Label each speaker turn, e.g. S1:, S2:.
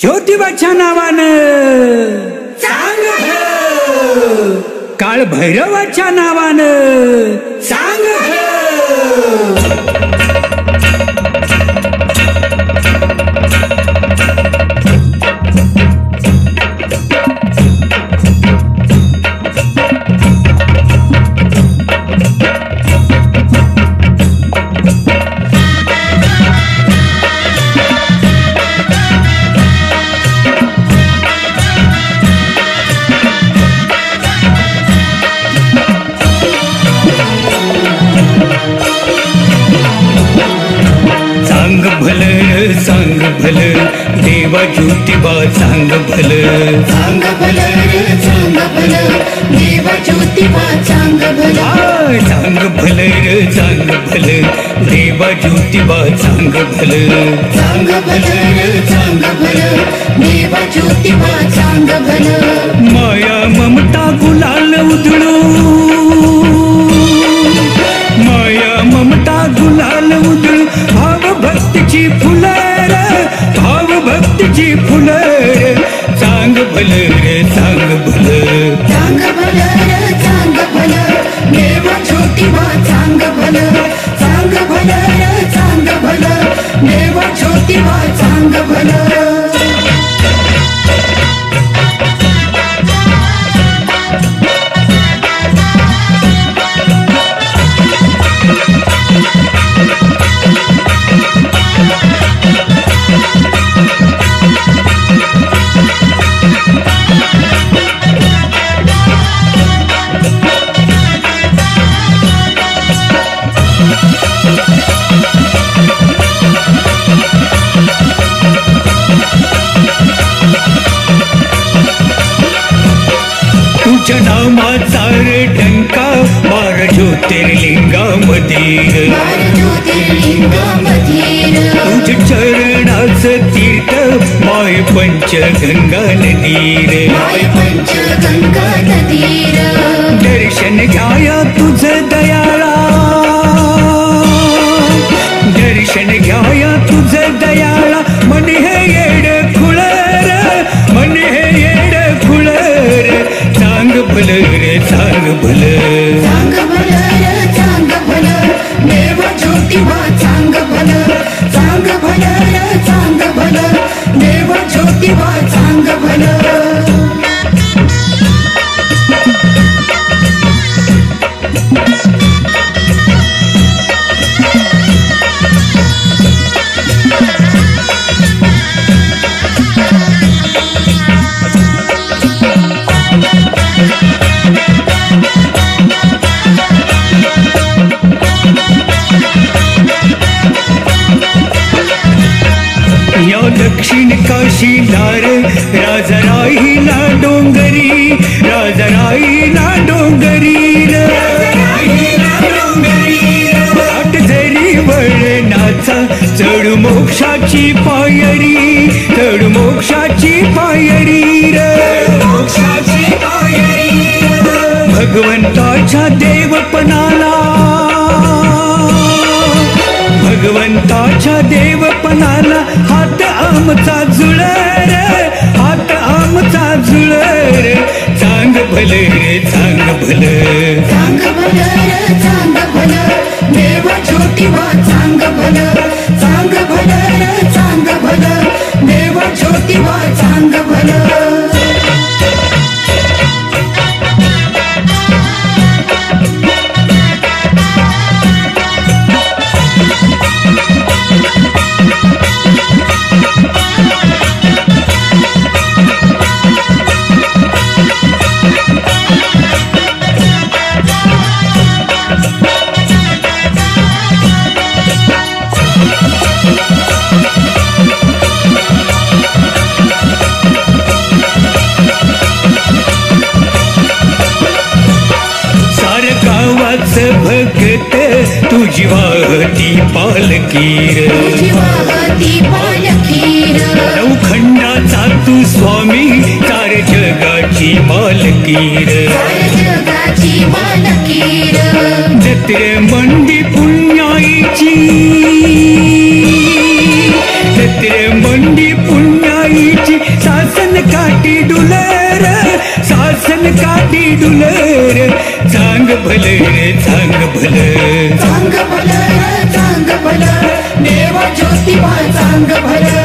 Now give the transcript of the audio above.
S1: ज्योतिबाच्या नावानं सांग भलं, काळ भैरवाच्या नावानं सांग भलं। सांग भलं देवा ज्योतिबा सांग भलं,
S2: सांग भलं सांग भलं देवा ज्योतिबा सांग भलं,
S1: सांग भलं सांग भलं देवा ज्योतिबा सांग भलं,
S2: सांग भलं सांग भलं देवा ज्योतिबा सांग भलं।
S1: माया ममता गुलाल उधळू, माया ममता गुलाल उधळू, भाव भक्तीची फुलं, भाव भक्तीची फुलं, सांग भलं रे सांग भलं,
S2: सांग भलं सांग भलं देवा ज्योतिबा सांग भलं, सांग भलं सांग भलं देवा ज्योतिबा सांग भलं।
S1: तुझ्या नामाचा रे डंका मार ज्योतिर्लिंगामध्ये, तुझ्या चरणाचं तीर्थ माय पंचगंगा नदीर, दर्शन घ्याया तुझं दयाळा, दर्शन घ्याया तुझं दयाळा, मन हे येड खुळर, मन हे येड खुळर, सांग भलं रे सांग भलं,
S2: सांग भलं सांग भलं देवा ज्योतिबा सांग भलं, सांग भलं सांग भलं देवा ज्योतिबा सांग भलं।
S1: या दक्षिण काशीदार राजा राहिला डोंगरी, राजा राहिला डोंगरी, आठ जरी वळणाचा चढ मोक्षाची पायरी, चढ मोक्षाची पायरी, मोक्षाची पायरी, भगवंताच्या देवपणाला, भगवंताच्या देवपणाला हात आमचा जुळर, हात आमचा जुळर, सांग भलं रे सांग भलं,
S2: सांग भलं सांग भलं देवा ज्योतिबा सांग भलं, सांग भलं सांग भलं देवा ज्योतिबा सांग भलं।
S1: भगत तुझी वाहती पालकीर, नवखंडाचा तू स्वामी चार जगाची मालकीर, जत्रे मंडी पुण्याईची, जत्रे मंडी पुण्याईची, भलं रे चांग भलं
S2: चांग भलं चांग भलं देव ज्योतिबा चांग भलं